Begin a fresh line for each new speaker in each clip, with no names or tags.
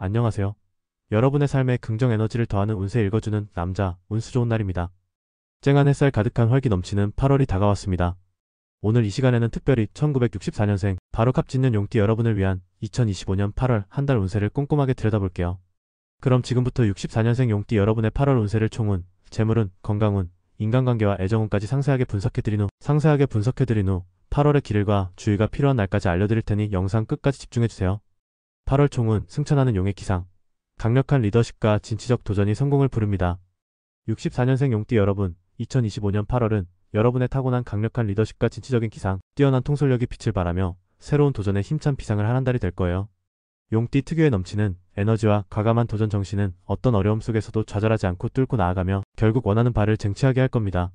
안녕하세요. 여러분의 삶에 긍정 에너지를 더하는 운세 읽어주는 남자, 운수 좋은 날입니다. 쨍한 햇살 가득한 활기 넘치는 8월이 다가왔습니다. 오늘 이 시간에는 특별히 1964년생 바로 갑짓는 용띠 여러분을 위한 2025년 8월 한 달 운세를 꼼꼼하게 들여다볼게요. 그럼 지금부터 64년생 용띠 여러분의 8월 운세를 총운, 재물운, 건강운, 인간관계와 애정운까지 상세하게 분석해드린 후 8월의 길일과 주의가 필요한 날까지 알려드릴 테니 영상 끝까지 집중해주세요. 8월 총운, 승천하는 용의 기상. 강력한 리더십과 진취적 도전이 성공을 부릅니다. 64년생 용띠 여러분, 2025년 8월은 여러분의 타고난 강력한 리더십과 진취적인 기상, 뛰어난 통솔력이 빛을 발하며 새로운 도전에 힘찬 비상을 하는 달이 될 거예요. 용띠 특유의 넘치는 에너지와 과감한 도전 정신은 어떤 어려움 속에서도 좌절하지 않고 뚫고 나아가며 결국 원하는 바를 쟁취하게 할 겁니다.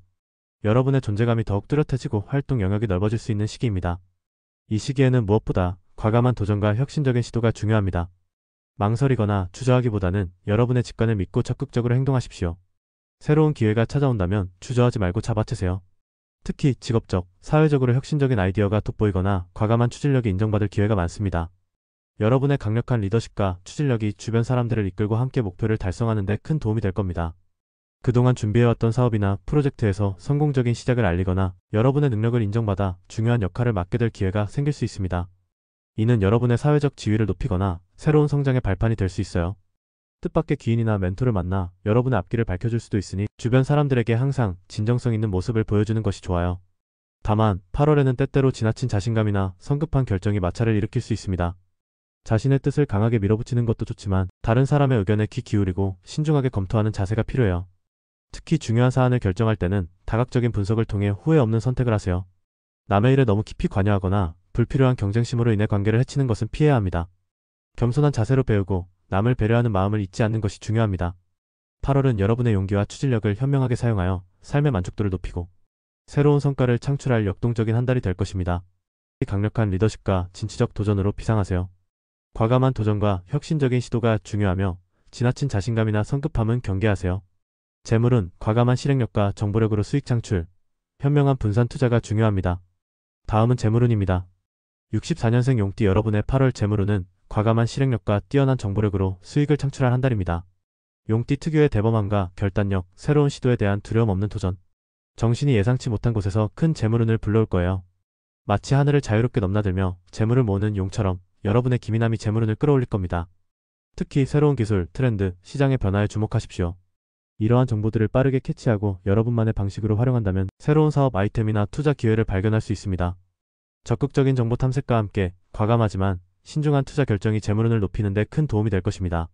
여러분의 존재감이 더욱 뚜렷해지고 활동 영역이 넓어질 수 있는 시기입니다. 이 시기에는 무엇보다 과감한 도전과 혁신적인 시도가 중요합니다. 망설이거나 주저하기보다는 여러분의 직관을 믿고 적극적으로 행동하십시오. 새로운 기회가 찾아온다면 주저하지 말고 잡아채세요. 특히 직업적, 사회적으로 혁신적인 아이디어가 돋보이거나 과감한 추진력이 인정받을 기회가 많습니다. 여러분의 강력한 리더십과 추진력이 주변 사람들을 이끌고 함께 목표를 달성하는 데 큰 도움이 될 겁니다. 그동안 준비해왔던 사업이나 프로젝트에서 성공적인 시작을 알리거나 여러분의 능력을 인정받아 중요한 역할을 맡게 될 기회가 생길 수 있습니다. 이는 여러분의 사회적 지위를 높이거나 새로운 성장의 발판이 될 수 있어요. 뜻밖의 귀인이나 멘토를 만나 여러분의 앞길을 밝혀줄 수도 있으니 주변 사람들에게 항상 진정성 있는 모습을 보여주는 것이 좋아요. 다만 8월에는 때때로 지나친 자신감이나 성급한 결정이 마찰을 일으킬 수 있습니다. 자신의 뜻을 강하게 밀어붙이는 것도 좋지만 다른 사람의 의견에 귀 기울이고 신중하게 검토하는 자세가 필요해요. 특히 중요한 사안을 결정할 때는 다각적인 분석을 통해 후회 없는 선택을 하세요. 남의 일에 너무 깊이 관여하거나 불필요한 경쟁심으로 인해 관계를 해치는 것은 피해야 합니다. 겸손한 자세로 배우고 남을 배려하는 마음을 잊지 않는 것이 중요합니다. 8월은 여러분의 용기와 추진력을 현명하게 사용하여 삶의 만족도를 높이고 새로운 성과를 창출할 역동적인 한 달이 될 것입니다. 강력한 리더십과 진취적 도전으로 비상하세요. 과감한 도전과 혁신적인 시도가 중요하며 지나친 자신감이나 성급함은 경계하세요. 재물은 과감한 실행력과 정보력으로 수익 창출, 현명한 분산 투자가 중요합니다. 다음은 재물운입니다. 64년생 용띠 여러분의 8월 재물운은 과감한 실행력과 뛰어난 정보력으로 수익을 창출할 한 달입니다. 용띠 특유의 대범함과 결단력, 새로운 시도에 대한 두려움 없는 도전. 정신이 예상치 못한 곳에서 큰 재물운을 불러올 거예요. 마치 하늘을 자유롭게 넘나들며 재물을 모으는 용처럼 여러분의 기민함이 재물운을 끌어올릴 겁니다. 특히 새로운 기술, 트렌드, 시장의 변화에 주목하십시오. 이러한 정보들을 빠르게 캐치하고 여러분만의 방식으로 활용한다면 새로운 사업 아이템이나 투자 기회를 발견할 수 있습니다. 적극적인 정보 탐색과 함께 과감하지만 신중한 투자 결정이 재물운을 높이는 데 큰 도움이 될 것입니다.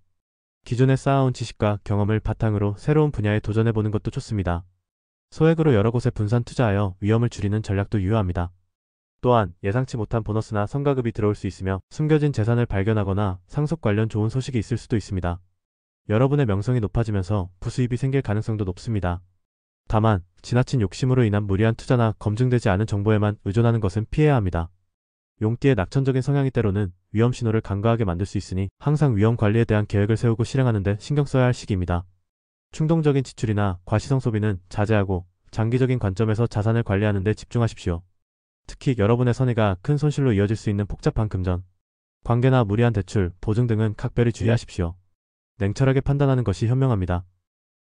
기존에 쌓아온 지식과 경험을 바탕으로 새로운 분야에 도전해보는 것도 좋습니다. 소액으로 여러 곳에 분산 투자하여 위험을 줄이는 전략도 유효합니다. 또한 예상치 못한 보너스나 성과급이 들어올 수 있으며 숨겨진 재산을 발견하거나 상속 관련 좋은 소식이 있을 수도 있습니다. 여러분의 명성이 높아지면서 부수입이 생길 가능성도 높습니다. 다만 지나친 욕심으로 인한 무리한 투자나 검증되지 않은 정보에만 의존하는 것은 피해야 합니다. 용띠의 낙천적인 성향이 때로는 위험 신호를 간과하게 만들 수 있으니 항상 위험 관리에 대한 계획을 세우고 실행하는 데 신경 써야 할 시기입니다. 충동적인 지출이나 과시성 소비는 자제하고 장기적인 관점에서 자산을 관리하는 데 집중하십시오. 특히 여러분의 선의가 큰 손실로 이어질 수 있는 복잡한 금전, 관계나 무리한 대출, 보증 등은 각별히 주의하십시오. 냉철하게 판단하는 것이 현명합니다.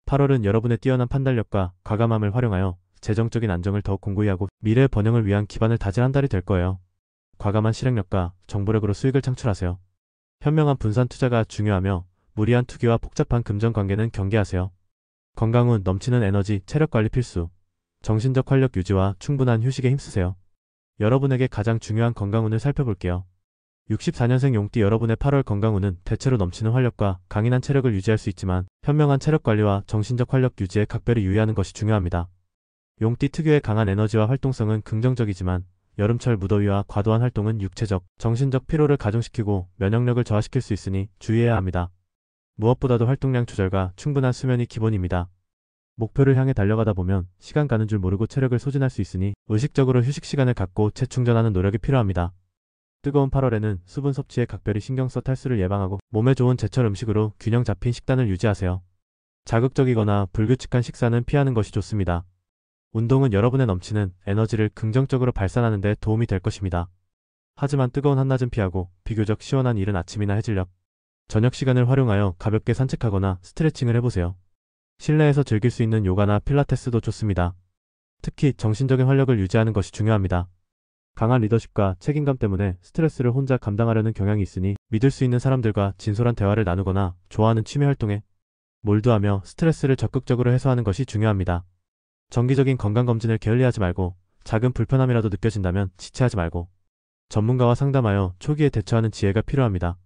8월은 여러분의 뛰어난 판단력과 과감함을 활용하여 재정적인 안정을 더욱 공고히 하고 미래 번영을 위한 기반을 다질 한 달이 될 거예요. 과감한 실행력과 정보력으로 수익을 창출하세요. 현명한 분산 투자가 중요하며 무리한 투기와 복잡한 금전 관계는 경계하세요. 건강운, 넘치는 에너지, 체력 관리 필수. 정신적 활력 유지와 충분한 휴식에 힘쓰세요. 여러분에게 가장 중요한 건강운을 살펴볼게요. 64년생 용띠 여러분의 8월 건강운은 대체로 넘치는 활력과 강인한 체력을 유지할 수 있지만 현명한 체력 관리와 정신적 활력 유지에 각별히 유의하는 것이 중요합니다. 용띠 특유의 강한 에너지와 활동성은 긍정적이지만 여름철 무더위와 과도한 활동은 육체적, 정신적 피로를 가중시키고 면역력을 저하시킬 수 있으니 주의해야 합니다. 무엇보다도 활동량 조절과 충분한 수면이 기본입니다. 목표를 향해 달려가다 보면 시간 가는 줄 모르고 체력을 소진할 수 있으니 의식적으로 휴식 시간을 갖고 재충전하는 노력이 필요합니다. 뜨거운 8월에는 수분 섭취에 각별히 신경 써 탈수를 예방하고 몸에 좋은 제철 음식으로 균형 잡힌 식단을 유지하세요. 자극적이거나 불규칙한 식사는 피하는 것이 좋습니다. 운동은 여러분의 넘치는 에너지를 긍정적으로 발산하는 데 도움이 될 것입니다. 하지만 뜨거운 한낮은 피하고 비교적 시원한 이른 아침이나 해질녘, 저녁 시간을 활용하여 가볍게 산책하거나 스트레칭을 해보세요. 실내에서 즐길 수 있는 요가나 필라테스도 좋습니다. 특히 정신적인 활력을 유지하는 것이 중요합니다. 강한 리더십과 책임감 때문에 스트레스를 혼자 감당하려는 경향이 있으니 믿을 수 있는 사람들과 진솔한 대화를 나누거나 좋아하는 취미 활동에 몰두하며 스트레스를 적극적으로 해소하는 것이 중요합니다. 정기적인 건강검진을 게을리하지 말고 작은 불편함이라도 느껴진다면 지체하지 말고 전문가와 상담하여 초기에 대처하는 지혜가 필요합니다.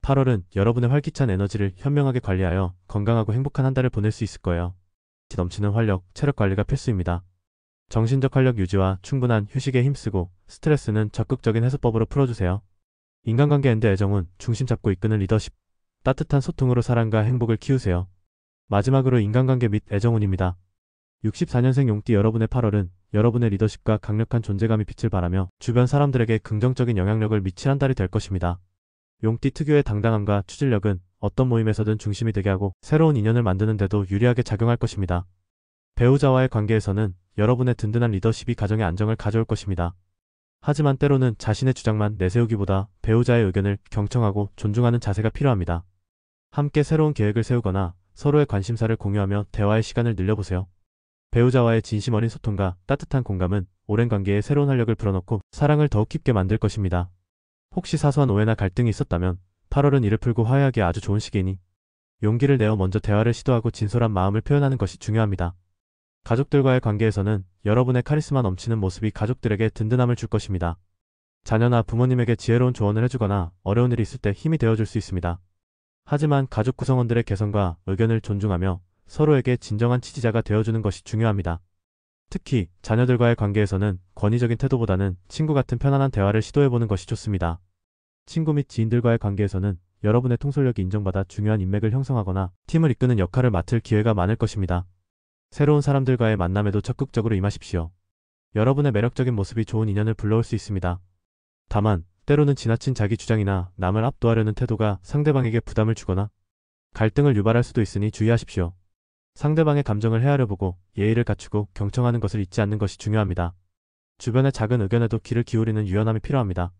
8월은 여러분의 활기찬 에너지를 현명하게 관리하여 건강하고 행복한 한 달을 보낼 수 있을 거예요. 넘치는 활력, 체력 관리가 필수입니다. 정신적 활력 유지와 충분한 휴식에 힘쓰고 스트레스는 적극적인 해소법으로 풀어주세요. 인간관계 앤드 애정운, 중심 잡고 이끄는 리더십, 따뜻한 소통으로 사랑과 행복을 키우세요. 마지막으로 인간관계 및 애정운입니다. 64년생 용띠 여러분의 8월은 여러분의 리더십과 강력한 존재감이 빛을 발하며 주변 사람들에게 긍정적인 영향력을 미칠 한 달이 될 것입니다. 용띠 특유의 당당함과 추진력은 어떤 모임에서든 중심이 되게 하고 새로운 인연을 만드는 데도 유리하게 작용할 것입니다. 배우자와의 관계에서는 여러분의 든든한 리더십이 가정의 안정을 가져올 것입니다. 하지만 때로는 자신의 주장만 내세우기보다 배우자의 의견을 경청하고 존중하는 자세가 필요합니다. 함께 새로운 계획을 세우거나 서로의 관심사를 공유하며 대화의 시간을 늘려보세요. 배우자와의 진심 어린 소통과 따뜻한 공감은 오랜 관계에 새로운 활력을 불어넣고 사랑을 더욱 깊게 만들 것입니다. 혹시 사소한 오해나 갈등이 있었다면 8월은 이를 풀고 화해하기 아주 좋은 시기이니 용기를 내어 먼저 대화를 시도하고 진솔한 마음을 표현하는 것이 중요합니다. 가족들과의 관계에서는 여러분의 카리스마 넘치는 모습이 가족들에게 든든함을 줄 것입니다. 자녀나 부모님에게 지혜로운 조언을 해주거나 어려운 일이 있을 때 힘이 되어줄 수 있습니다. 하지만 가족 구성원들의 개성과 의견을 존중하며 서로에게 진정한 지지자가 되어주는 것이 중요합니다. 특히 자녀들과의 관계에서는 권위적인 태도보다는 친구 같은 편안한 대화를 시도해보는 것이 좋습니다. 친구 및 지인들과의 관계에서는 여러분의 통솔력이 인정받아 중요한 인맥을 형성하거나 팀을 이끄는 역할을 맡을 기회가 많을 것입니다. 새로운 사람들과의 만남에도 적극적으로 임하십시오. 여러분의 매력적인 모습이 좋은 인연을 불러올 수 있습니다. 다만 때로는 지나친 자기 주장이나 남을 압도하려는 태도가 상대방에게 부담을 주거나 갈등을 유발할 수도 있으니 주의하십시오. 상대방의 감정을 헤아려 보고 예의를 갖추고 경청하는 것을 잊지 않는 것이 중요합니다. 주변의 작은 의견에도 귀를 기울이는 유연함이 필요합니다.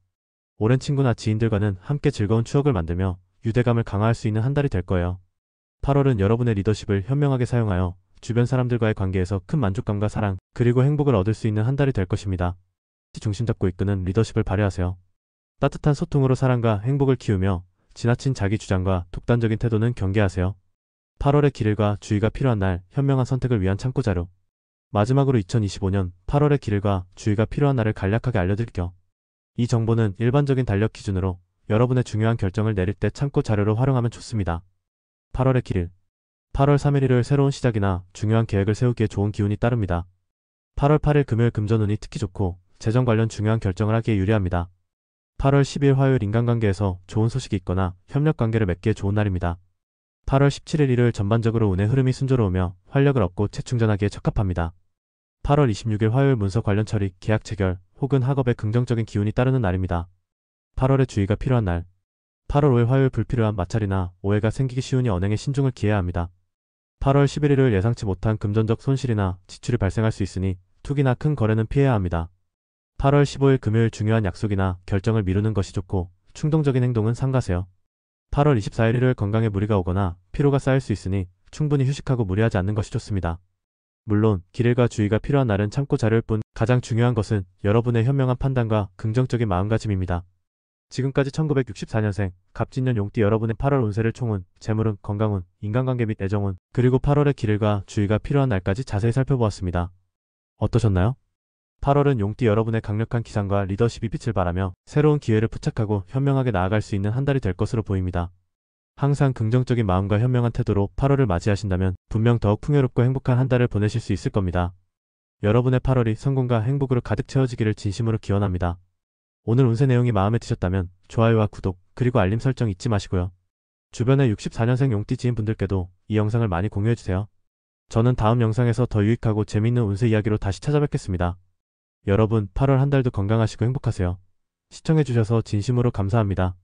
오랜 친구나 지인들과는 함께 즐거운 추억을 만들며 유대감을 강화할 수 있는 한 달이 될 거예요. 8월은 여러분의 리더십을 현명하게 사용하여 주변 사람들과의 관계에서 큰 만족감과 사랑, 그리고 행복을 얻을 수 있는 한 달이 될 것입니다. 중심 잡고 이끄는 리더십을 발휘하세요. 따뜻한 소통으로 사랑과 행복을 키우며 지나친 자기 주장과 독단적인 태도는 경계하세요. 8월의 길일과 주의가 필요한 날, 현명한 선택을 위한 참고자료. 마지막으로 2025년 8월의 길일과 주의가 필요한 날을 간략하게 알려드릴게요. 이 정보는 일반적인 달력 기준으로 여러분의 중요한 결정을 내릴 때 참고자료로 활용하면 좋습니다. 8월의 길일. 8월 3일 일요일 새로운 시작이나 중요한 계획을 세우기에 좋은 기운이 따릅니다. 8월 8일 금요일 금전운이 특히 좋고 재정 관련 중요한 결정을 하기에 유리합니다. 8월 10일 화요일 인간관계에서 좋은 소식이 있거나 협력관계를 맺기에 좋은 날입니다. 8월 17일 일요일 전반적으로 운의 흐름이 순조로우며 활력을 얻고 재충전하기에 적합합니다. 8월 26일 화요일 문서 관련 처리, 계약 체결 혹은 학업에 긍정적인 기운이 따르는 날입니다. 8월에 주의가 필요한 날. 8월 5일 화요일 불필요한 마찰이나 오해가 생기기 쉬우니 언행에 신중을 기해야 합니다. 8월 11일 일요일 예상치 못한 금전적 손실이나 지출이 발생할 수 있으니 투기나 큰 거래는 피해야 합니다. 8월 15일 금요일 중요한 약속이나 결정을 미루는 것이 좋고 충동적인 행동은 삼가세요. 8월 24일 일요일 건강에 무리가 오거나 피로가 쌓일 수 있으니 충분히 휴식하고 무리하지 않는 것이 좋습니다. 물론 길일과 주의가 필요한 날은 참고 자료일 뿐 가장 중요한 것은 여러분의 현명한 판단과 긍정적인 마음가짐입니다. 지금까지 1964년생 갑진년 용띠 여러분의 8월 운세를 총운, 재물운, 건강운, 인간관계 및 애정운, 그리고 8월의 길일과 주의가 필요한 날까지 자세히 살펴보았습니다. 어떠셨나요? 8월은 용띠 여러분의 강력한 기상과 리더십이 빛을 발하며 새로운 기회를 포착하고 현명하게 나아갈 수 있는 한 달이 될 것으로 보입니다. 항상 긍정적인 마음과 현명한 태도로 8월을 맞이하신다면 분명 더욱 풍요롭고 행복한 한 달을 보내실 수 있을 겁니다. 여러분의 8월이 성공과 행복으로 가득 채워지기를 진심으로 기원합니다. 오늘 운세 내용이 마음에 드셨다면 좋아요와 구독, 그리고 알림 설정 잊지 마시고요. 주변의 64년생 용띠 지인분들께도 이 영상을 많이 공유해주세요. 저는 다음 영상에서 더 유익하고 재미있는 운세 이야기로 다시 찾아뵙겠습니다. 여러분 8월 한 달도 건강하시고 행복하세요. 시청해주셔서 진심으로 감사합니다.